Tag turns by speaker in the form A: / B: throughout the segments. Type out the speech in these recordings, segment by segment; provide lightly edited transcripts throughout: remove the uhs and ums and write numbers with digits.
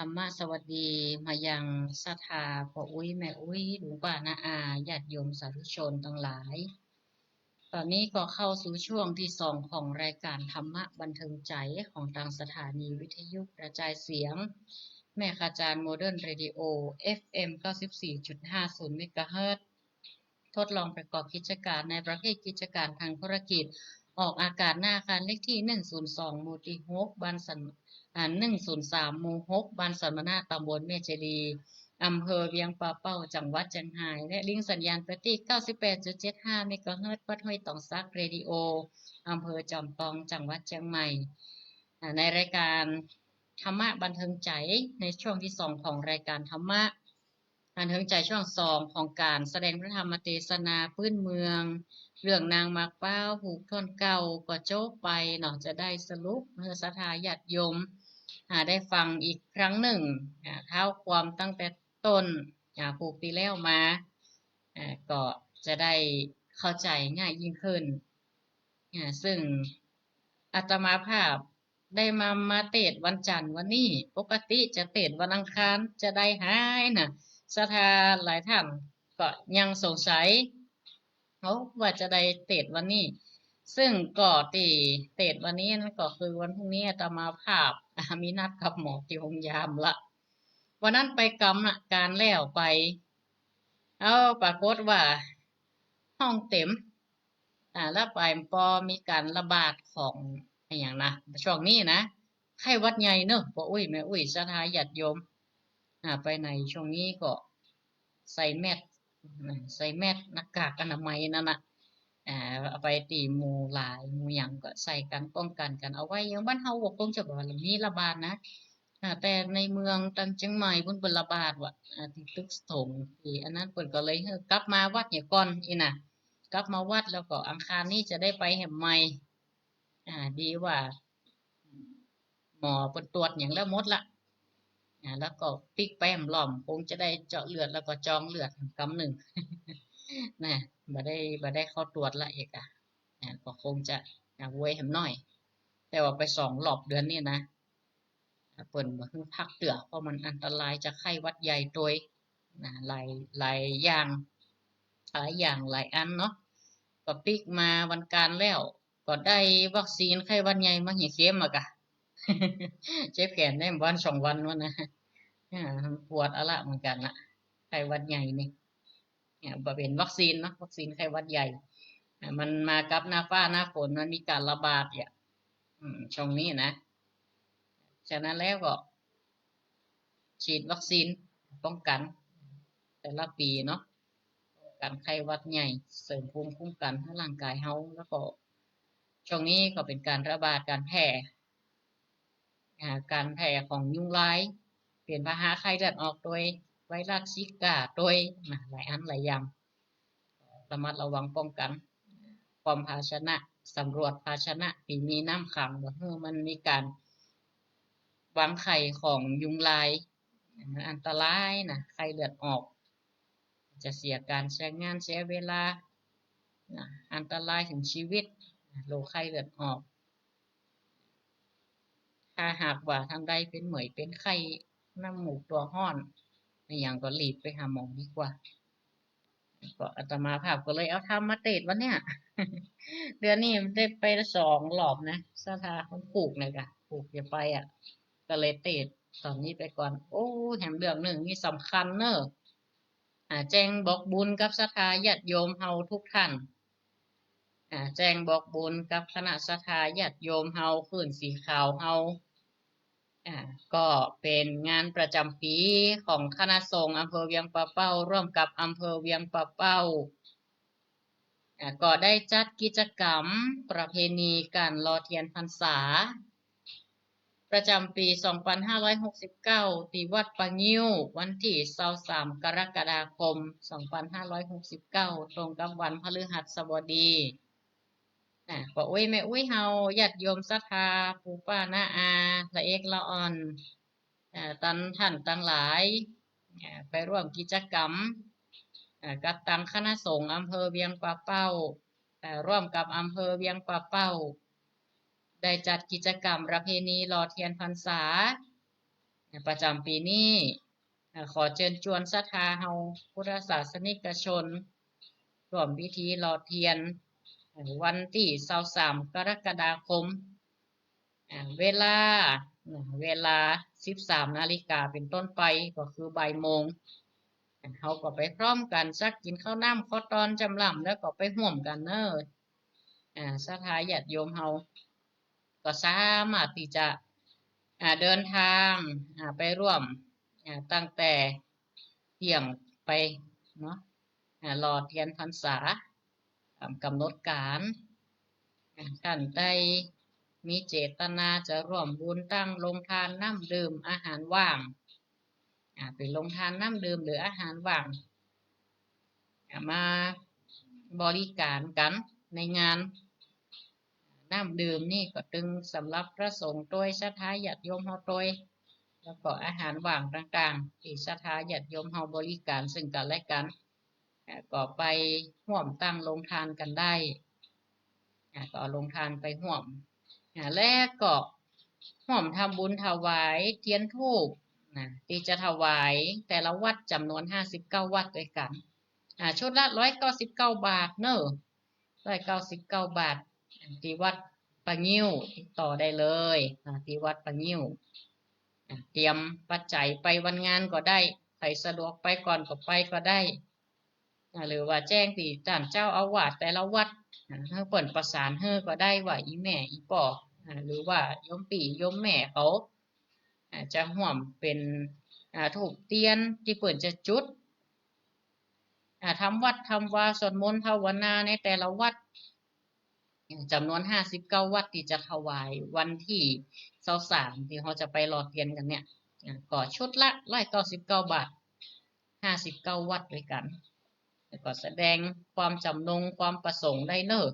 A: ธรรมสวัสดีมายังศรัทธาพ่ออุ้ยแม่อุ้ยหลวงป้านาอาญาติโยมสาธุชนทั้งหลาย ตอนนี้ก็เข้าสู่ช่วงที่2ของรายการธรรมะบันเทิงใจของทางสถานีวิทยุกระจายเสียงแม่ขจารย์โมเดิร์นเรดิโอ FM 94.50 เมกะเฮิรตซ์ทดลองประกอบกิจการในประเภทกิจการทางธุรกิจออกอากาศหน้าอาคารเลขที่102หมู่ที่6บ้านสัน103หมู่6บ้านสันมนาตำบลแม่เจดีย์อำเภอเวียงป่าเป้าจังหวัดเชียงรายและลิงก์สัญญาณปฏิ98.75 เมกะเฮิรตซ์วัดห้วยตองซักเรดิโออำเภอจอมทองจังหวัดเชียงใหม่ในรายการธรรมะบันเทิงใจในช่วงที่2ของรายการธรรมะบันเทิงใจช่วง2ของการแสดงพระธรรมเทศนาพื้นเมืองเรื่องนางมากเป้าผูกท่อนเก่าก็โจ๊กไปเนาะจะได้สรุปเพื่อศรัทธาญาติโยมได้ฟังอีกครั้งหนึ่งเท้าความตั้งแต่ต้นผูกปีแล้วมาก็จะได้เข้าใจง่ายยิ่งขึ้นซึ่งอาตมาภาพได้มาเทศน์วันจันทร์วันนี้ปกติจะเทศน์วันอังคารจะได้หายนะศรัทธาหลายท่านก็ยังสงสัยว่าจะได้เทศน์วันนี้ ซึ่งก็ที่เทศน์วันนี้นั่นก็คือวันพรุ่งนี้อาตมาภาพมีนัดกับหมอที่โรงยามละวันนั้นไปกรรมการแล้วไปปรากฏว่าห้องเต็มแล้วไปพอมีการระบาดของอย่างนะช่วงนี้นะไข้หวัดใหญ่เนอะพ่ออุ้ยแม่อุ้ยศรัทธาญาติโยมไปในช่วงนี้ก็ใส่แมสหน้ากากอนามัยนั่นน่ะเอาไปตีหมู่หลายหมู่หยังก็ใส่กันป้องกันกันเอาไว้อย่างบ้านเฮาบ่คงจะบ่ว่ามีระบาดนะแต่ในเมืองตังเชียงใหม่เพิ่นเป็นระบาดว่ะที่ตึกถงที่อันนั้นเพิ่นก็เลยกลับมาวัดเนี่ยก่อนอีน่ะกลับมาวัดแล้วก็อังคารนี้จะได้ไปแห่มใหม่ดีว่าหมอเพิ่นตรวจหยังแล้วหมดละแล้วก็ปิ๊กแป้มล้อมคงจะได้เจาะเลือดแล้วก็จองเลือดกำหนึ่ง นะบ่ได้เข้าตรวจละเอกก็คงจะเว้ยแหมน้อย แต่ว่าไป2 รอบเดือนนี้นะเปิ่นบ่คือพักเตือเพราะมันอันตรายจากไข้หวัดใหญ่โดยหลายอย่างหลายอันเนาะก็ปิกมาวันการแล้วก็ได้วัคซีนไข้หวัดใหญ่มาเข็มอะกะ เจ็บแขนได้วัน2 วันวะนะปวดอะละเหมือนกันนะไข้หวัดใหญ่นี่บ่เป็นวัคซีนเนาะวัคซีนไข้หวัดใหญ่มันมากับหน้าฟ้าหน้าฝนมันมีการระบาดเนี่ยช่วงนี้นะฉะนั้นแล้วก็ฉีดวัคซีนป้องกันแต่ละปีเนาะกันไข้หวัดใหญ่เสริมภูมิคุ้มกันให้ร่างกายเฮาแล้วก็ช่วงนี้ก็เป็นการระบาดการแพร่ของยุงลายเปลี่ยนพาหะไข้เลือดออกโดยไวรัสซิก้าโดยหลายอันหลายอย่างระมัดระวังป้องกันความภาชนะสำรวจภาชนะที่มีน้ำขังบ่ให้มันมีการวางไข่ของยุงลายอันตรายนะไข้เลือดออกจะเสียการใช้งานเสียเวลาอันตรายถึงชีวิตโรคไข้เลือดออกถ้าหากว่าทางใดเป็นเหมยเป็นไข้น้ำมูกตัวห้อนอย่างก็รีบไปหาหมอดีกว่าก็อาตมาภาพก็เลยเอาทำมาเทศน์วันเนี้ย เดือนนี้ได้ไป2 รอบนะศรัทธาคนปลูกเลยกะปลูกอย่าไปก็เลยเทศน์ตอนนี้ไปก่อนโอ้แถมเรื่องหนึ่งนี่สำคัญเนอะแจ้งบอกบุญกับศรัทธาญาติโยมเฮาทุกท่านแจ้งบอกบุญกับคณะศรัทธาญาติโยมเฮาขึ้นสีขาวเฮาก็เป็นงานประจำปีของคณะสงฆ์อำเภอเวียงป่าเป้าร่วมกับอำเภอเวียงป่าเป้าก็ได้จัดกิจกรรมประเพณีการลอเทียนพรรษาประจำปี 2569 ที่วัดปะงิ้ววันที่23 กรกฎาคม 2569 ตรงกับวันพฤหัสบดีก็อุ้ยแม่อุ้ยเฮาญาติโยมศรัทธาปู่ป้าน้าอาละเอกละอ่อนท่านทั้งหลายไปร่วมกิจกรรมกับทางคณะสงฆ์อำเภอเวียงป่าเป้าร่วมกับอำเภอเวียงป่าเป้าได้จัดกิจกรรมประเพณีหล่อเทียนพรรษา ประจำปีนี้ขอเชิญชวนศรัทธาเฮาพุทธศาสนิกชนร่วมพิธีหล่อเทียนวันที่23กรกฎาคมเวลา13 นาฬิกาเป็นต้นไปก็คือบ่ายโมงเขาก็ไปพร้อมกันสักกินข้าวน้ำข้าวตอนจำลำแล้วก็ไปห่วมกันเนอะศรัทธาญาติโยมเฮาก็สามารถที่จะเดินทางไปร่วมตั้งแต่เที่ยงไปเนาะรอเทียนพรรษาตามกำหนดการท่านได้มีเจตนาจะร่วมบุญตั้งลงทานน้ำดื่มอาหารว่างเป็นลงทานน้ำดื่มหรืออาหารว่างมาบริการกันในงานน้ำดื่มนี่ก็ตึงสำหรับพระสงฆ์โดยศรัทธาญาติโยมเฮาโดยแล้วก็อาหารว่างต่างๆที่ศรัทธาญาติโยมเฮาบริการซึ่งกันและกันก็ไปร่วมตั้งลงทานกันได้ก็ลงทานไปร่วมและก็ร่วมทำบุญถวายเทียนธูปที่จะถวายแต่ละวัดจำนวน59วัดด้วยกันชุดละ199 บาทเนอะ199 บาทที่วัดปะงิ้วติดต่อได้เลยที่วัดปะงิ้วเตรียมปัจจัยไปวันงานก็ได้ใครสะดวกไปก่อนก็ไปก็ได้หรือว่าแจ้งที่ท่านเจ้าอาวาสแต่ละวัดให้เปิดประสานให้ก็ได้ว่าอีแม่อีป่อหรือว่าโยมปี่โยมแม่เขาจะห่วมเป็นถูกเตียนที่เปิดจะจุดทำวัดทำวาสวดมนต์ภาวนาในแต่ละวัดจำนวน59วัดที่จะถวายวันที่23ที่เขาจะไปหล่อเทียนกันเนี่ยก็ชุดละ199 บาท59วัดด้วยกันแล้วก็แสดงความจำนงความประสงค์ได้เนอะ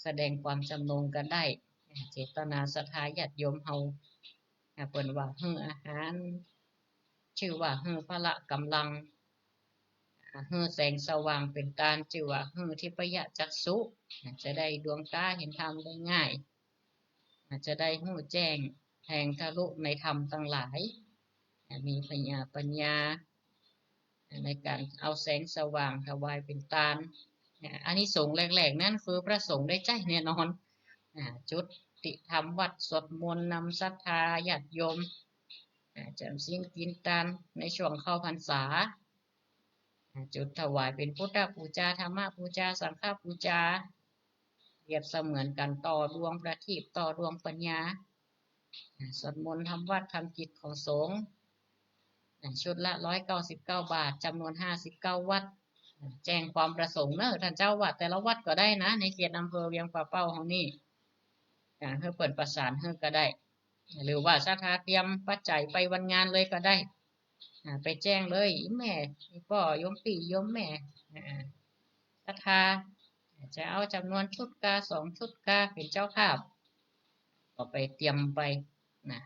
A: แสดงความจำนงกันได้เจตนาศรัทธาญาติโยมเฮาเปิ่นว่าฮื้ออาหารชื่อว่าฮื้อพละกำลังฮื้อแสงสว่างเป็นการชื่อว่าฮื้อทิพยจักษุจะได้ดวงตาเห็นธรรมได้ง่ายจะได้หู้แจ้งแทงทะลุในธรรมทั้งหลายมีปัญญาในการเอาแสงสว่างถวายเป็นทานอานิสงส์แรกๆนั่นคือพระสงฆ์ได้ใจแน่นอนจุติธรรมวัดสวดมนต์นำศรัทธาญาติโยมจำศีลกินทานในช่วงเข้าพรรษาจุดถวายเป็นพุทธบูชาธรรมบูชาสังฆบูชาเปรียบเสมือนกันต่อดวงประทีปต่อดวงปัญญาสวดมนต์ทำวัดทำกิจของสงฆ์ชุดละ199 บาทจำนวน59วัดแจ้งความประสงค์เนอะท่านเจ้าวัดแต่ละวัดก็ได้นะในเขตอำเภอเวียงป่าเป้าของนี่เพื่อเปิดประสานเพื่อก็ได้หรือว่าศรัทธาเตรียมปัจจัยไปวันงานเลยก็ได้ไปแจ้งเลยแม่พ่อโยมปี่โยมแม่ศรัทธาจะเอาจำนวนชุดกา2 ชุดกาเป็นเจ้าภาพก็ไปเตรียมไปนะ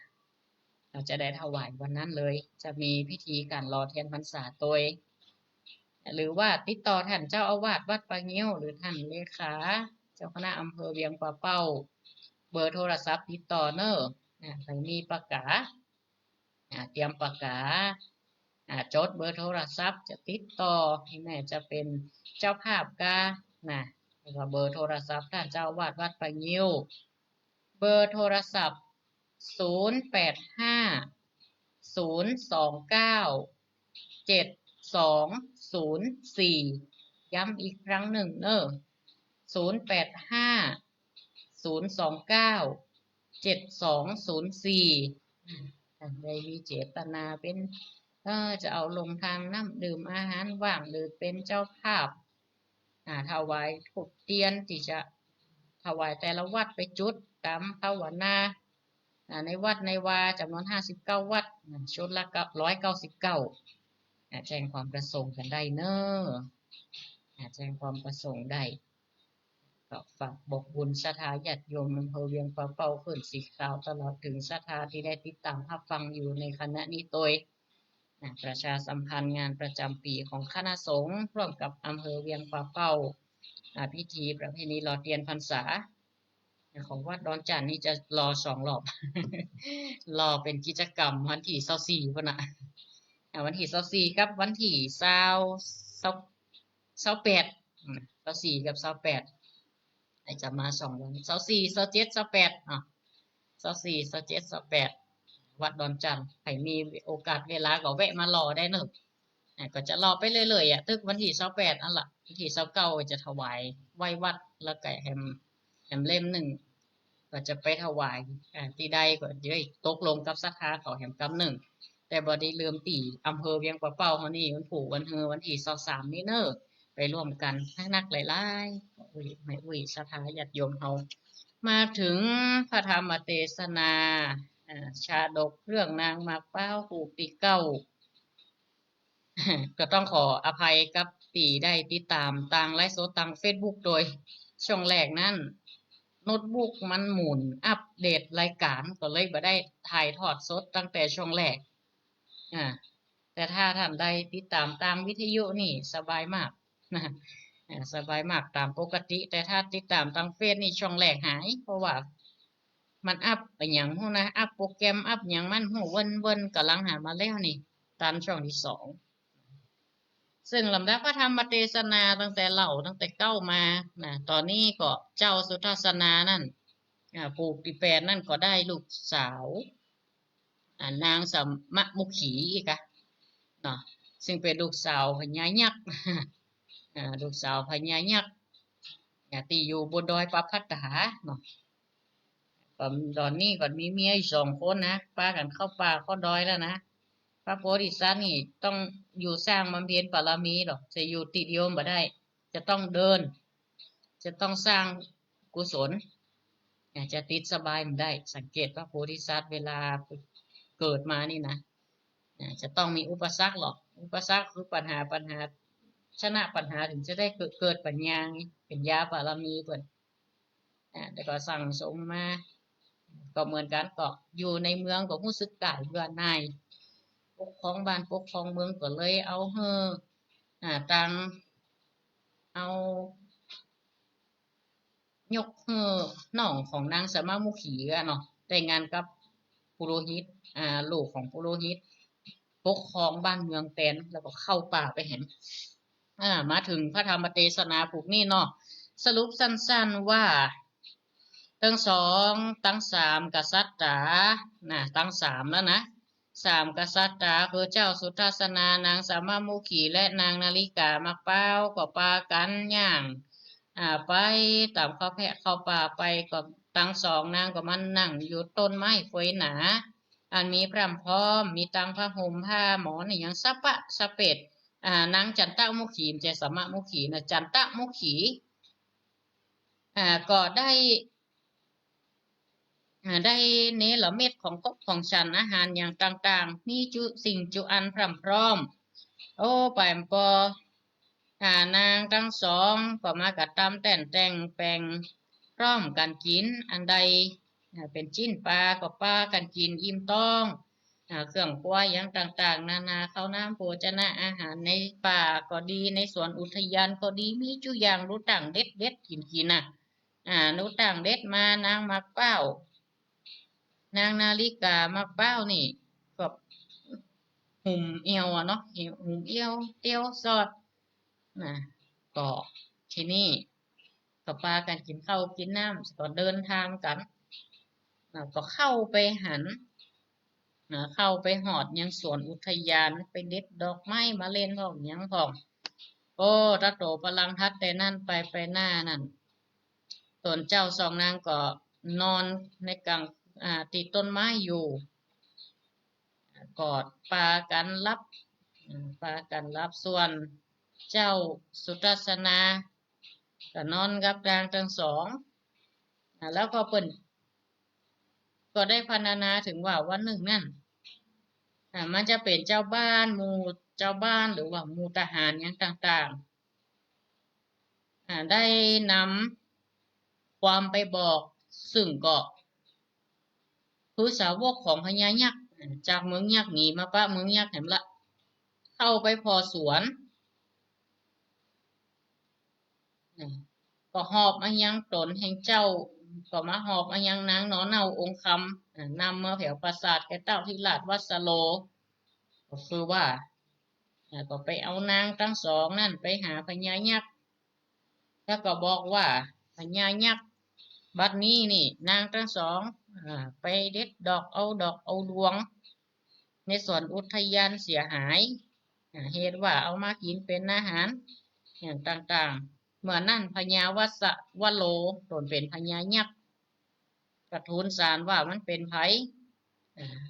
A: เราจะได้ถวายวันนั้นเลยจะมีพิธีการรอเทียนพรรษาโดยหรือว่าติดต่อท่านเจ้าอาวาสวัดปะงิ้วหรือท่านเลขาเจ้าคณะอำเภอเวียงป่าเป้าเบอร์โทรศัพท์ติดต่อเนอะไปมีปากกาเตรียมปากกาจดเบอร์โทรศัพท์จะติดต่อที่แม่จะเป็นเจ้าภาพกาแล้วก็เบอร์โทรศัพท์ท่านเจ้าอาวาสวัดปะงิ้วเบอร์โทรศัพท์085 029 7204ย้ำอีกครั้งหนึ่งเนอะ085 029 7204ท่านใดมีเจตนาเป็นจะเอาลงทางน้ำดื่มอาหารว่างหรือเป็นเจ้าภาพถวายถูกเตียนที่จะถวายแต่ละวัดไปจุดตามภาวนาในวัดในวาจำนวน59วัดชุดละ199แจ้งความประสงค์กันได้เนอะแจ้งความประสงค์ได้ก็ฝากบอกบุญศรัทธาญาติโยมอำเภอเวียงป่าเป้าขึ้นสีขาวตลอดถึงศรัทธาที่ได้ติดตามรับฟังอยู่ในคณะนี้โดยประชาสัมพันธ์งานประจำปีของคณะสงฆ์ร่วมกับอำเภอเวียงป่าเป้าพิธีประเพณีหล่อเทียนพรรษา ของวัดดอนจันนี่จะรอ2 รอบ รอเป็นกิจกรรมวันที่24พุ่นน่ะวันที่24กับวันที่2824กับ28จะมา2 วัน24 27 2824 27 28วัดดอนจันใครมีโอกาสเวลาก็แวะมารอได้เนอะก็จะรอไปเรื่อยๆตึกวันที่28นั่นล่ะวันที่29จะถวายไหว้วัดแล้วก็แฮมเล่มหนึ่งก็จะไปถวายที่ใดก็จะได้ตกลงกับศรัทธาเขาแฮมกำหนึ่งแต่บ่ได้ลืมตีอำเภอเวียงปะเป้าเฮานี่วันผูกวันเฮอวันที่23นี้เน้อไปร่วมกันนักหลายๆอุ้ยไม่อุ้ยศรัทธาญาติโยมเฮามาถึงพระธรรมเทศนาชาดกเรื่องนางมากเป้าผูกปีเก้า ก็ต้องขออภัยกับตีได้ติดตามต่างไลฟ์สดต่าง Facebook โดยช่วงแรกนั้นโน้ตบุ๊กมันหมุนอัปเดตรายการก็เลยบ่ได้ถ่ายทอดสดตั้งแต่ช่วงแรกอ่าแต่ถ้าท่านใดติดตามตามวิทยุนี่สบายมากนะสบายมากตามปกติแต่ถ้าติดตามทางเฟซนี่ช่วงแรกหายเพราะว่ามันอัพไปอย่างหู้นะอัพโปรแกรมอัพอย่างมันหูเวินกำลังหามาแล้วนี่ตามช่วงที่2ซึ่งลำดับพระธรรมเทศนาตั้งแต่เล่าตั้งแต่เก้ามาตอนนี้ก็เจ้าสุทัศนานั่นปู่ปีแปดนั่นก็ได้ลูกสาวนางสมะมุขีอีกอะเนาะซึ่งเป็นลูกสาวพญายักษ์ลูกสาวพญายักษ์ที่อยู่บนดอยปะพัตตาเนาะตอนนี้ก็มีเมียอีก2 คนนะป้ากันเข้าป่าเข้าดอยแล้วนะพระโพธิสัตว์นี่ต้องอยู่สร้างบำเพ็ญบารมีหรอกจะอยู่ติดโยมบ่ได้ จะต้องเดิน จะต้องสร้างกุศลจะติดสบายมันได้สังเกตพระโพธิสัตว์เวลาเกิดมานี่นะจะต้องมีอุปสรรคหรอกอุปสรรคคือปัญหาชนะปัญหาถึงจะได้เกิดปัญญาเป็นญาบารมีเปิดแต่ก็สั่งสมมาก็เหมือนกันก็อยู่ในเมืองก็รู้สึกกายเบื่อหน่ายปกครองบ้านปกครองเมืองก็เลยเอาตังเอายกน้องของนางสมามุขีอะเนาะแต่งงานกับปุโรหิตลูกของปุโรหิตปกครองบ้านเมืองแตนแล้วก็เข้าป่าไปเห็นมาถึงพระธรรมเทศนาผูกนี่เนาะสรุปสั้นๆว่าทั้ง3กษัตริย์ทั้ง3แล้วนะ3กษัตริย์คือเจ้าสุทัศนานางสามามุขีและนางนาฬิกามักเป้าก็ปากันย่างไปตามเขาแพะเข้าป่าไปก็ทั้ง2นางก็มันนั่งอยู่ต้นไม้เฟยหนาอันมีพร่ำพร้อมมีตังผ้าห่มผ้าหมอนอย่างสะปะสะเป็ดนางจันตะมุขีมเจสมะมุขีนะจันตะมุขีก็ได้เนรเม็ดของกบของฉันอาหารอย่างต่างๆมีสิ่งจุอันพร่ำพร้อมโอ้ไปมปอนางทั้ง2ก็มากระทำแต่งแปลงพร้อมกันกินอันใดเป็นจิ้นปลาก็ปลากันกินอิ่มต้องเครื่องครัวอย่างต่างๆนานาข้าวน้ำโภชนะอาหารในป่าก็ดีในสวนอุทยานก็ดีมีจุอย่างรู้ต่างเด็ดกินรู้ต่างเด็ดมานางมักเป้านางนาฬิกามักเป้านี่ก็หุ่มเอวเนาะหุ่มเอวเตียวสอดก็ที่นี่ก็ปากันกินข้าวกินน้ำก็เดินทางกันก็เข้าไปหันเข้าไปหอดยังสวนอุทยานไปเด็ดดอกไม้มาเล่นพอกยังพอกโอ้ระโตพลังทัดแต่นั่นไปหน้านั่นส่วนเจ้า2นางก็นอนในกลางติดต้นไม้อยู่กอดปากันรับส่วนเจ้าสุทัศนาก็นอนกับนางทั้ง2แล้วก็เปิ่นก็ได้พรรณนาถึงว่าวันหนึ่งนั่นมันจะเป็นเจ้าบ้านหมู่เจ้าบ้านหรือว่าหมู่ทหารอย่างต่างๆได้นำความไปบอกซึ่งก็คือสาวกของพญายักษ์จากเมืองยักษ์หนีมาปะเมืองยักษ์แห่งละเข้าไปพอสวนก็หอบมายังตนแห่งเจ้า ก็มาหอบอายังนางหนอเนาองค์คำนำมาแผ่วปราสาทแก่เต้าที่ลาดวัสโลก็คือว่าก็ไปเอานางทั้งสองนั่นไปหาพญายักษ์แล้วก็บอกว่าพญายักษ์บัดนี้นี่นางทั้งสองไปเด็ดดอกเอาดวงในส่วนอุทยานเสียหายเหตุว่าเอามากินเป็นอาหารอย่างต่างๆเมื่อนั่นพญาวัสวโลตนเป็นพญายักษ์กระทูลศาลว่ามันเป็นไผ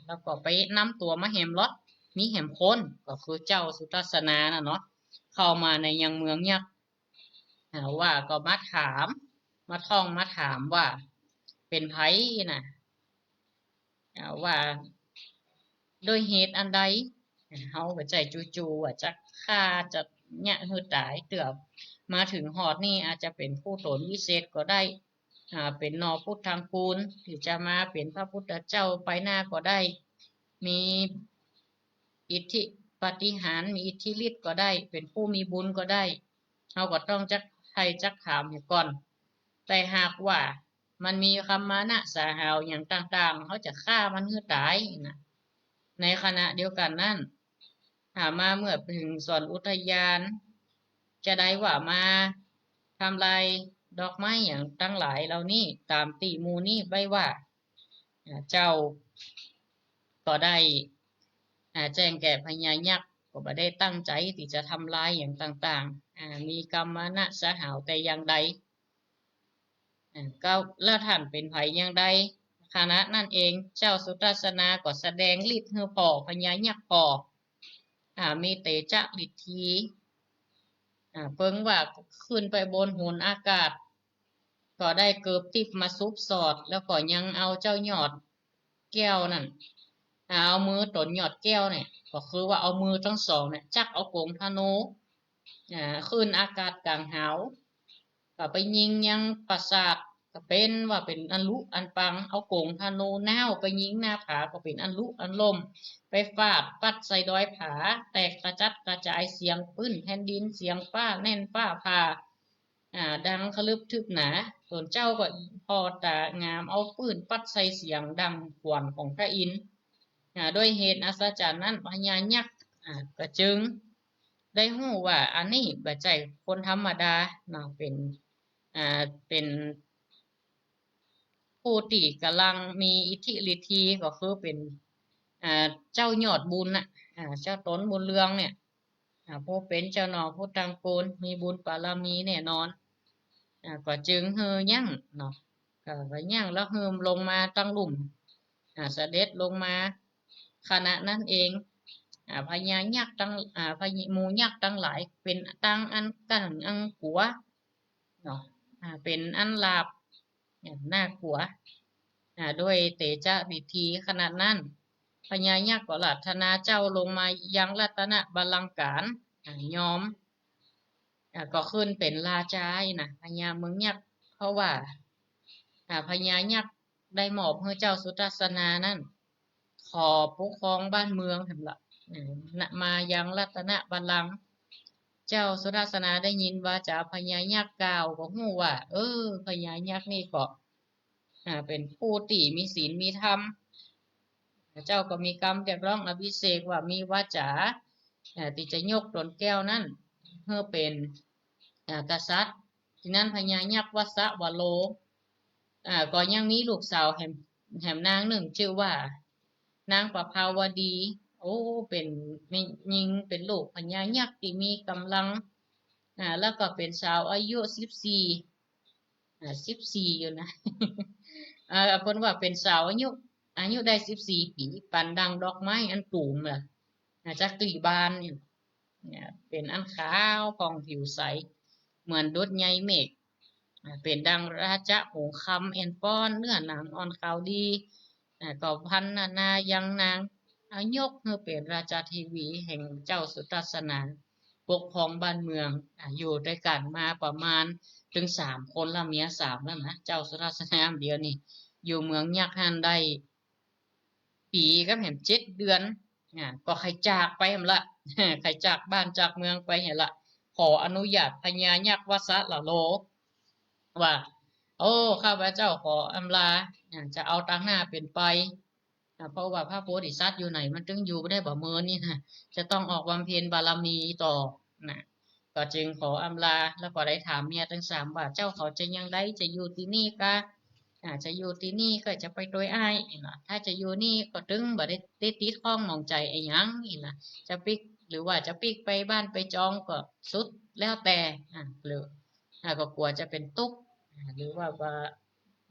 A: แล้วก็ไปนำตัวมาแหมรถมีแหมคนก็คือเจ้าสุทัศนาน่ะเนาะเข้ามาในยังเมืองยักษ์ว่าก็มาถามมาท่องมาถามว่าเป็นไผน่ะว่าโดยเหตุอันใดเฮาก็ใจจู่ๆว่าจะฆ่าจะเนี่ยหือตายเตือบมาถึงหอดนี่อาจจะเป็นผู้ตนวิเศษก็ได้เป็นนอพุทธังคูลที่จะมาเป็นพระพุทธเจ้าไปหน้าก็ได้ มีอิทธิปาฏิหาริย์มีอิทธิฤทธิ์ก็ได้ เป็นผู้มีบุญก็ได้เราก็ต้องจักให้จักถามให้ก่อน แต่หากว่ามันมีคำมานะสาหาวอย่างต่างๆเขาจะฆ่ามันให้ตายนะในขณะเดียวกันนั่นหามาเมื่อถึงส่วนอุทยาน จะได้ว่ามาทำลายดอกไม้อย่างตั้งหลายเหล่านี้ตามตีมูนี่ไว้ว่าเจ้าก็ได้แจ้งแก่พญายักษ์ก็ไม่ได้ตั้งใจที่จะทำลายอย่างต่างๆมีกรรมนะสหาวแต่อย่างใดก็แล้วท่านเป็นไผอย่างใดคณะนั่นเองเจ้าสุทัศนาก็แสดงฤทธิ์ให้พอพญายักษ์พอมีเตจะฤทธีเพิ่งว่าขึ้นไปบนหุนอากาศก็ได้เกิบติบมาซุบสอดแล้วก็ยังเอาเจ้าหยอดแก้วนั่นเอามือตนหยอดแก้วเนี่ยก็คือว่าเอามือทั้งสองเนี่ยจักเอาโกงธนูขึ้นอากาศกลางหาวก็ไปยิงยังปราสาทก็เป็นว่าเป็นอันลุอันปังเอาโกงธนูแนวไปยิงหน้าผาก็เป็นอันลุอันลมไปฟาดปัดใส่ดอยผาแตกกระจัดกระจายเสียงปื้นแผ่นดินเสียงฟ้าแน่นฟ้าผ่าดังคลึบทึบหนาส่วนเจ้าก็พอตางามเอาปืนปัดใส่เสียงดังขวนของพระอินทร์ด้วยเหตุอัศจรรย์นั้นพญายักษ์ก็จึงได้หู้ว่าอันนี้บ่ใช่คนธรรมดาเนาะเป็นผู้ที่กำลังมีอิทธิฤทธีก็คือเป็นเจ้ายอดบุญน่ะเจ้าตนบุญเรืองเนี่ยผู้เป็นเจ้าหนอผู้ตังโกนมีบุญบารมีแน่นอนก็จึงเฮยั่งเนาะก็ยั่งแล้วเฮิมลงมาตั้งหลุมเสด็จลงมาขณะนั้นเองพญายักษ์ตั้งพญามูยักษ์ตั้งหลายเป็นตั้งอันตั้งอันกัวเนาะเป็นอันลาบน่ากลัวด้วยเตจะวิธีขนาดนั้นพญายักษ์ก็รัตนาเจ้าลงมายังรัตนบัลลังก์การยอมก็ขึ้นเป็นราชานะพญาเมืองยักษ์เพราะว่าพญายักษ์ได้มอบให้เจ้าสุทัศนานั่นขอปกครองบ้านเมืองทำละมายังรัตนบัลลังก์เจ้าสุทัศนาได้ยินว่าจะพญายักษ์กล่าวก็หู้ว่าพญายักษ์นี่ก็เป็นผู้ที่มีศีลมีธรรมเจ้าก็มีกรรมเรียกร้องอภิเษกว่ามีวาจาที่จะยกตนแก้วนั้นเพื่อเป็นกษัตริย์ที่นั้นพญายักษ์วัสวโลก็ยังมีลูกสาวแหมนางหนึ่งชื่อว่านางประภาวดีเป็นยิงเป็นลูกพญายักษ์ที่มีกำลังแล้วก็เป็นสาวอายุ14อยู่นะเพิ่นว่าเป็นสาวอายุได้14 ปีปันดังดอกไม้อันตูมล่ะจากกลีบานเนี่ยเป็นอันขาวผ่องผิวใสเหมือนดุจใยเมฆเป็นดังราชหงส์คำแอนป้อนเนื้อหนังอ่อนขาวดีก็พันนายังนางยกเพื่อเป็นราชาทีวีแห่งเจ้าสุทัศนาปกครองบ้านเมืองอยู่ด้วยกันมาประมาณถึง3 คนละเมีย3แล้วนะเจ้าสุทัศนาเดียวนี่อยู่เมืองยักษ์ฮันได้ปีก็แหม7 เดือนก็ใครจากไปหั่นละใครจากบ้านจากเมืองไปเห็นละขออนุญาตพญายักษ์วสละโลว่า โอ้ข้าพเจ้าขออำลาจะเอาตั้งหน้าเป็นไปเพราะว่าพระโพธิสัตว์อยู่ไหนมันจึงอยู่ไม่ได้บ่เมินนี่ฮะจะต้องออกบำเพ็ญบารมีต่อนะก็จึงขออำลาแล้วก็ได้ถามเมียทั้งสามว่าเจ้าเขาจะยังไงจะอยู่ที่นี่กะจะอยู่ที่นี่ก็จะไปโดยอ้ายอีกนะถ้าจะอยู่นี่ก็ตึงบ่ได้ติดข้องหมองใจไอ้หยังอีกนะจะปิกหรือว่าจะปิกไปบ้านไปจองก็สุดแล้วแต่หรือก็กลัวจะเป็นตุ๊ก หรือว่า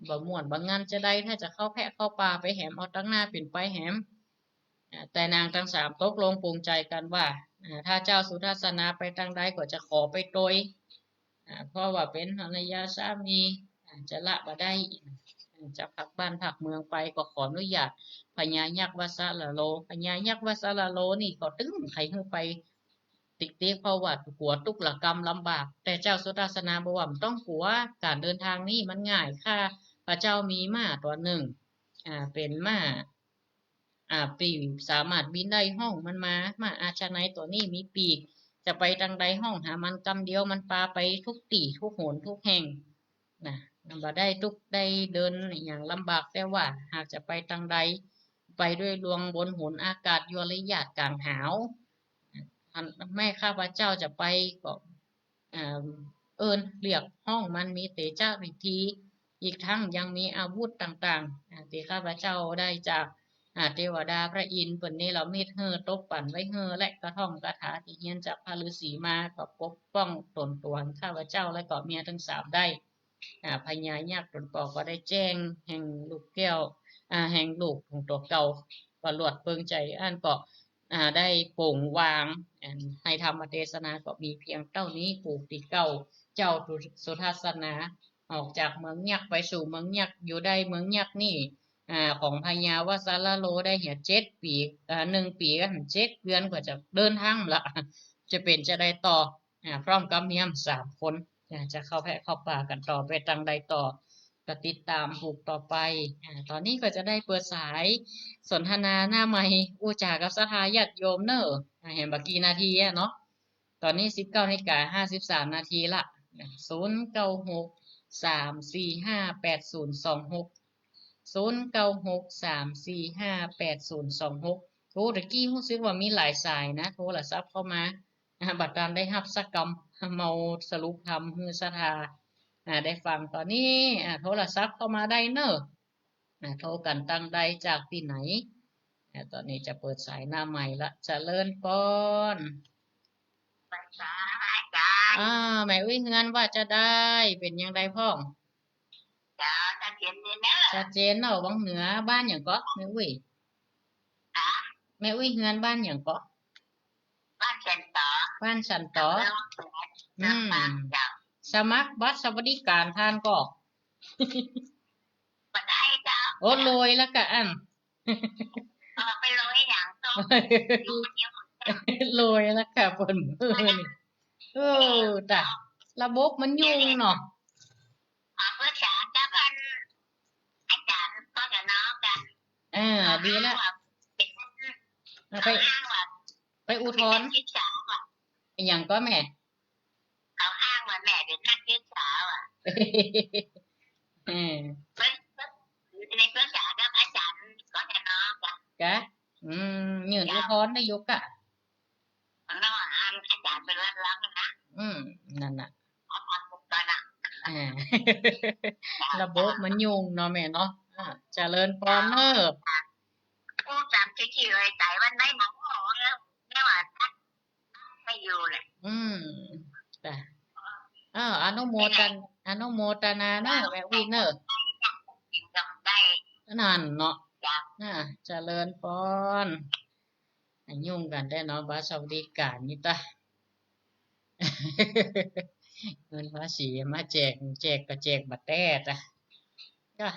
A: บ่ม่วนบางงานจะได้ถ้าจะเข้าแพะเข้าป่าไปแหมเอาตั้งหน้าเป็นไปแหมแต่นางทั้งสามตกลงปรงใจกันว่าถ้าเจ้าสุทัศนาไปทางใดก็จะขอไปโดยเพราะว่าเป็นภรรยาสามีจะละบ่ได้จะพักบ้านพักเมืองไปก็ขออนุญาตพญายักษ์วัสละโลพญายักษ์วัสละโลนี่ก็ตึ้งใครขึ้นไปติ๊กเต๊กเพราะว่าหัวทุกข์ละกรรมลำบากแต่เจ้าสุทัศนาบอกว่ามันต้องกลัวการเดินทางนี้มันง่ายค่ะพระเจ้ามีม้าตัวหนึ่งเป็นม้าปีกสามารถบินได้ห้องมันมาอาชนัยตัวนี้มีปีกจะไปทางใดห้องหามันกำเดียวมันปาไปทุกตีทุกโหนทุกแห่งนะบ่ได้ทุกได้เดินอย่างลำบากแต่ว่าหากจะไปทางใดไปด้วยดวงบนหนอากาศยวริยาตกลางหาวแม่ข้าพเจ้าจะไปก็เรียกห้องมันมีเตจ้าวิธีอีกทั้งยังมีอาวุธต่างๆที่ข้าพเจ้าได้จากเทวดาพระอินทร์เปิ่นนี้เราเม็ดตบปั่นไว้และกระท่อมกระถาที่เฮียนจากพระฤาษีมาก็ปกป้องตนตัวข้าพเจ้าและก็เมียทั้งสามได้พญายักษ์ตนปอก็ได้แจ้งแห่งลูกแก้วแห่งลูกของตัวเก่าก็หลวดเปิงใจอันก็ได้โป่งวางให้ธรรมเทศนาก็มีเพียงเท่านี้ผูกติเก่าเจ้าสุทัศนาออกจากเมืองยักษ์ไปสู่เมืองยักษ์อยู่ได้เมืองยักษ์นี่ของพญาวสารโลได้เหี่ย7 ปี1 ปีก็7 เดือนกว่าจะเดินทางละจะเป็นจะได้ต่อพร้อมกับเมียม3 คนจะเข้าแพะเข้าป่ากันต่อไปทางใดต่อก็ติดตามผูกต่อไปตอนนี้ก็จะได้เปิดสายสนทนาหน้าใหม่อู้จากับสหายญาติโยมเนอะเห็นบักกี่นาทีเนาะตอนนี้19:53 นาทีละ09634580260963458026โทรตะกี้รู้สึกว่ามีหลายสายนะโทรศัพท์เข้ามาบัดตามได้รับสักกรรมเมาสรุปทำฮือสถาได้ฟังตอนนี้โทรศัพท์เข้ามาได้เนอะโทรกันตั้งใดจากที่ไหนตอนนี้จะเปิดสายหน้าใหม่ละเจริญปอนแม่อุ้ยเงินว่าจะได้เป็นยังไงพ่องชัดเจนเนาะวังเหนือบ้านอย่างก็แม่อุ้ยเงินบ้านอย่างก็บ้านฉันต่ออืมสมัครบัตรสวัสดิการทานก็โอ้รวยแล้วกะอันไปรวยอย่างต้องรวยแล้วกะเปิ่นมือนี่แต่ระบบมันยุ่งเนาะดีแล้วไปอุทธรณ์อย่างก็แม่เขาอ้างว่าแม่เป็นนักศึกษาในภาษากับอาจารย์ก็จะน้องจ้ะยื่นอุทธรณ์ได้ยกอ่ะน้องอาจารย์เป็นรักนะนั่นน่ะระบบมันยุ่งเนาะแม่เนาะเจริญพรเนอะพูดตามที่เลยใจวันไหนหมอแล้วไม่ว่าไม่อยู่เลยแต่อนุโมทนาเนอะแม่วินเนอร์นั่นเนาะเจริญพรยุ่งกันได้เนาะบัตรสวัสดิการนี่ตาเงินภาษีมาแจกก็แจกบัตรแต่จ้ะ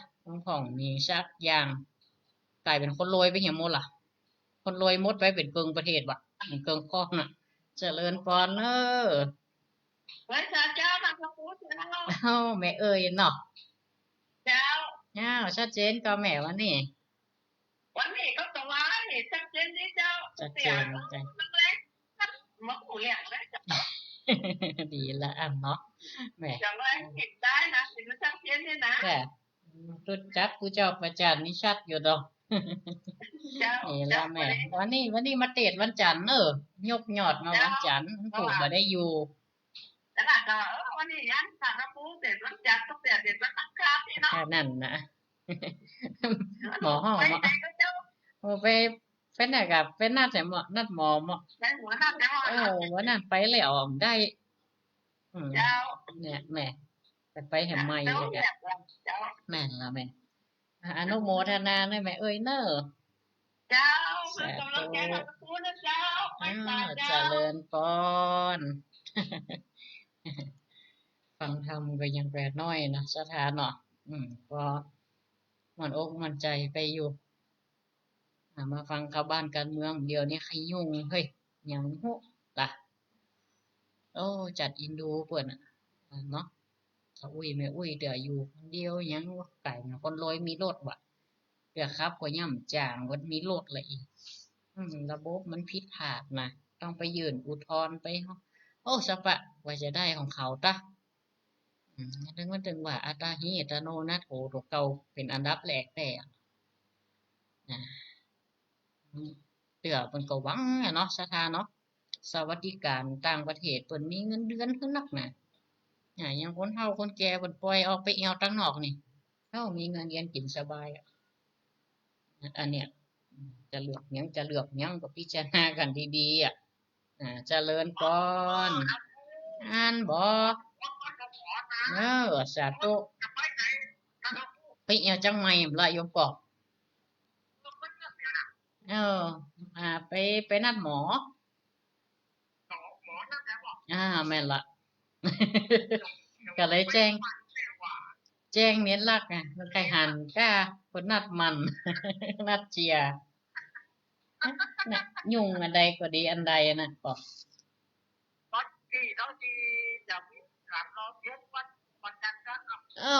A: ของมีชักอย่างกลายเป็นคนรวยไปเหี่ยหมดล่ะคนรวยหมดไปเป็นเกิงประเทศวะเกิงข้องน่ะเจริญพรเนอะเจ้ามาพูดแล้วแม่เอ๋ยเนาะเจ้าชัดเจนก็แม่วันนี้ก็ตัวว่าชัดเจนนี่เจ้าชัดเจนใจมะหูเหลี่ยงนะ ดีละอันเนาะแหม
B: อย่างไรเห็นได้นะเห็นมันชัดเจนเลยนะ
A: แต่รู้จักผู้เจ้าประจันนี่ชัดอยู่ดอก
B: เจ้า
A: นี่ละ
B: เจ้า
A: แหม่วันนี้มาเตะวันจันทร์เนอะยกยอดมา
B: เจ้า
A: วันจันทร์
B: เพราะ
A: ปู่
B: ว่า
A: มาได้อยู่
B: แล้วก็วันนี้ยังสารปูเด็ดวันจันทร์ต้องเด็ดวันอังคารนี่เนาะ
A: แค่นั้นนะ หมอห้อง
B: ไป
A: หมอ
B: ไหนก็เจ้า
A: โอ้ไปเป็นไหนกับเป็นนัดแต่หมอนัดหมอหมอ
B: ในหัวหน้าเจ้า
A: วันนั้นไปแล้วได้
B: เจ้า
A: เนี่ยแหม่ไปแห่มไม่
B: เจ้า
A: เลยกะ
B: แบบเจ้า
A: แม่นละแม่อนุโมทนาได้ไหมเอ้ยเนอะ
B: เจ้าเป็
A: สา
B: นกำลั
A: ธุ
B: งใจให้ปูนะเจ้าไปตา
A: เจ
B: เจ้า
A: ริญพร ฟังธรรมก็ยังแปลกน้อยนะสถานเนาะก็มันอกมันใจไปอยู่มาฟังข่าวบ้านการเมืองเดี๋ยวนี้ใครยุ่งเฮ้ยยังหุล่ะโอ้จัดอินดูเปิ่นเนาะถ้าอุ้ยแม่อุ้ยเดี๋ยวอยู่คนเดียวยังไก่คนรวยมีรถว่ะเดี๋ยวครับก็ย่ำจางวันมีรถเลยอีกระบบมันผิดพลาดนะต้องไปยื่นอุทธรณ์ไปโอ้สปะว่าจะได้ของเขาตะ ถึงมันถึงว่าอัตตาหิอัตโนนาโถตัวเก่าเป็นอันดับแรกแต่นะเตือเปินก็หวังอะเนาะสถาเนาะสวัสดิการต่างประเทศเปิ่นมีเงินเดือนขึ้นนักนะอย่างคนเฒ่าคนแก่เปิ่นปล่อยออกไปแอวตั้งนอกนี่เฮามีเงินเดือนกินสบายอันเนี้ยจะเลือกหยังก็พิจารณากันดีๆเจริญพรอ่านบ่สาธุไปแอวจังใหม่ละโยมปอกเออไปนัดหมอแม่นละก็เลยแจ้งเน็ตลักไงมันไก่หันก้าคนนัดมันนัดเจียน่ะยุ่งอันใดก็ดีอันใดนะบอก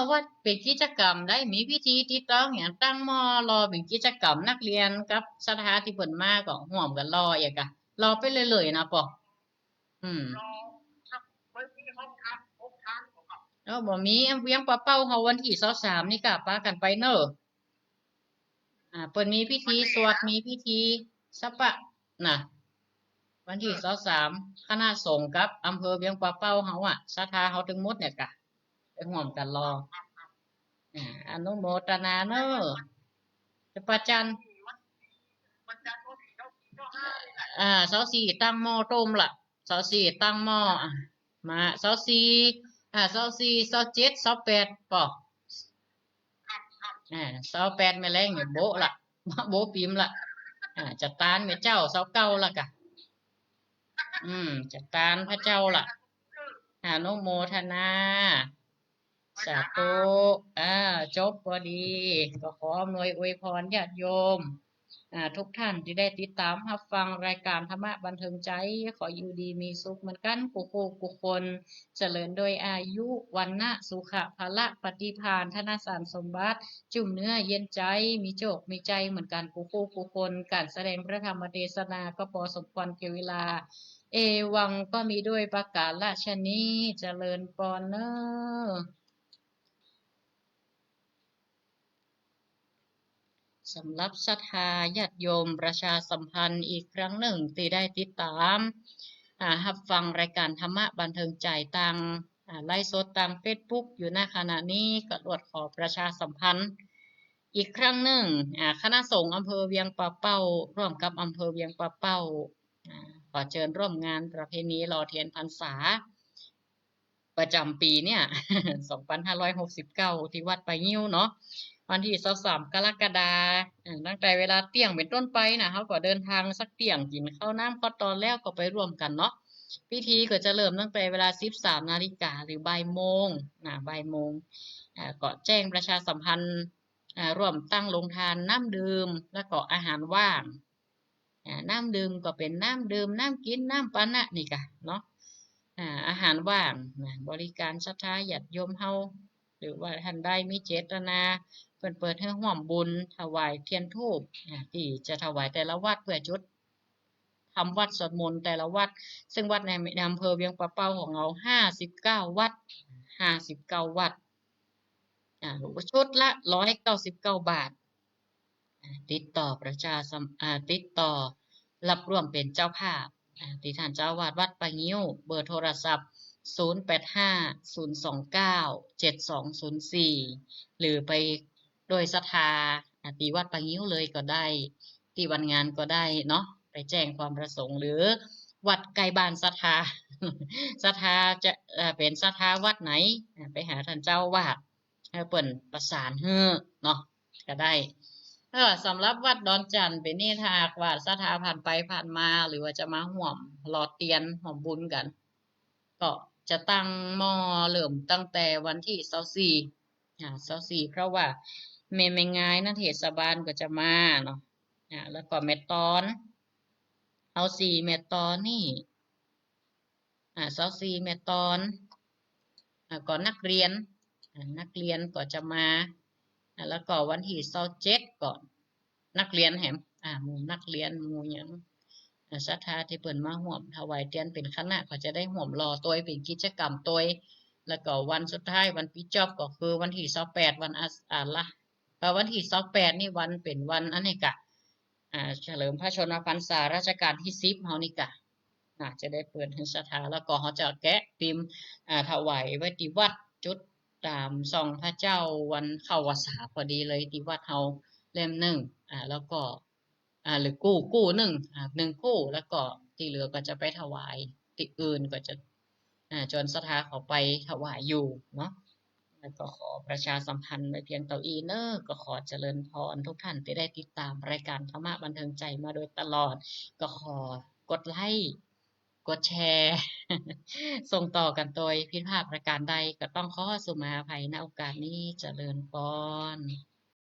A: ว่าเป็นกิจกรรมได้มีพิธีที่ต้องอย่างตั้งหม้อรอเป็นกิจกรรมนักเรียนกับสถานที่เปิ่นมาก็ห่วมกันรออย่างกะรอไปเลยๆนะปอกอืมบ่มีเวียงปะเป้าเฮาวันที่23นี่กะปากันไปเน้อเปิ่นมีพิธีสวดมีพิธีสะปะน่ะวันที่23คณะสงฆ์กับอำเภอเวียงปะเป้าเฮาศรัทธาเฮาทั้งหมดเนี่ยกะไปร่วมกันรออนุโมทนาเน้อจะประจัน24ตั้งหม้อต้มล่ะ24ตั้งหม้อมา24 24 27 28ป่อ28แม่แรงเนี่ยโบะล่ะโบะปิมล่ะจัดตานแม่เจ้า29ล่ะกะจัดตานพระเจ้าล่ะอนุโมทนาสาธุจบพอดีก็ขออำนวยอวยพรญาติโยมทุกท่านที่ได้ติดตามรับฟังรายการธรรมะบันเทิงใจขออยู่ดีมีสุขเหมือนกันกุคนเจริญโดยอายุวันนะสุขะภละปฏิภาณธนสารสมบัติจุ่มเนื้อเย็นใจมีโจกมีใจเหมือนกันกุคนการแสดงพระธรรมเทศนาก็พอสมควรแก่เวลาเอวังก็มีด้วยประกาศราชนี้เจริญปอนเนอสำหรับศรัทธาญาติโยมประชาสัมพันธ์อีกครั้งหนึ่งที่ได้ติดตามรับฟังรายการธรรมะบันเทิงใจต่างไลฟ์สดตามเฟซบุ๊กอยู่ณขณะนี้ก็รวดขอประชาสัมพันธ์อีกครั้งหนึ่งคณะสงฆ์อำเภอเวียงป่าเป้าร่วมกับอำเภอเวียงป่าเป้าขอเชิญร่วมงานประเพณีหล่อเทียนพรรษาประจำปีเนี่ย 2569 ที่วัดไปงิ้วเนาะวันที่23กรกฎาคมตั้งแต่เวลาเที่ยงเป็นต้นไปนะเขาก็เดินทางสักเที่ยงกินข้าวน้ำข้าวตอนแล้วก็ไปร่วมกันเนาะพิธีก็จะเริ่มตั้งแต่เวลา 13 นาฬิกาหรือบ่ายโมงบ่ายโมงก็แจ้งประชาสัมพันธ์ร่วมตั้งโรงทานน้ำดื่มแล้วก็อาหารว่างน้ำดื่มก็เป็นน้ำดื่มน้ำกินน้ำปานะนี่กะเนาะอาหารว่างบริการศรัทธาญาติโยมเฮาหรือว่าท่านใดมีเจตนาเปิดให้ร่วมบุญถวายเทียนธูปที่จะถวายแต่ละวัดเพื่อจุดท ำวัดสวดมนต์แต่ละวัดซึ่งวัดในอำเภอเวียงปะเป้าของเรา59 วัด59 วัดหรือว่าชุดละ199 บาทติดต่อติดต่อรับร่วมเป็นเจ้าภาพที่ท่านเจ้าวาดวัดปะงิ้วเบอร์โทรศัพท์0850297204หรือไปโดยศรัทธาที่วัดปะงิ้วเลยก็ได้ที่วันงานก็ได้เนาะไปแจ้งความประสงค์หรือวัดใกล้บ้านศรัทธา ศรัทธาจะเป็นศรัทธาวัดไหนไปหาท่านเจ้าวาดให้เปิ่นประสานเนาะก็ได้สำหรับวัดดอนจันทร์เป็นนี่ถ้าหากว่าศรัทธาผ่านไปผ่านมาหรือว่าจะมาห่วมรอเตียนห่วมบุญกัน ก็จะตั้งหม้อเริ่มตั้งแต่วันที่24เพราะว่าไม่ง่ายนะเทศบาลก็จะมาเนาะแล้วก็เม็ดตอนเอา4 เม็ดตอนนี่24 เม็ดตอนก่อนนักเรียนก็จะมาแล้วก็วันที่27ก่อนนักเรียนแหมหมู่นักเรียนหมู่หยังศรัทธาที่เปิ่นมาห่วมถวายเตียนเป็นคณะก็จะได้ห่วมรอตัวเป็นกิจกรรมตัวแล้วก็วันสุดท้ายวันปิดจอบก็คือวันที่28วันละวันที่28นี่วันเป็นวันอันนี้กะเฉลิมพระชนมพรรษารัชกาลที่10เฮานี่กะจะได้เปิดให้ศรัทธาแล้วก็เขาจะแกะพิมพ์ถวายไว้ที่วัดจุดตามส่องพระเจ้าวันเข้าพรรษาพอดีเลยที่วัดเฮาเล่มหนึ่งแล้วก็หรือกู้หนึ่งคู่แล้วก็ที่เหลือก็จะไปถวายที่อื่นก็จะจนศรัทธาเขาไปถวายอยู่เนาะแล้วก็ขอประชาสัมพันธ์ไว้เพียงเท่านี้เนอะก็ขอเจริญพรทุกท่านที่ได้ติดตามรายการธรรมะบันเทิงใจมาโดยตลอดก็ขอกดไลค์กดแชร์ ส่งต่อกันโดยผิดพลาดประการใดก็ต้องขอสุมาอภัยณโอกาสนี้เจริญพร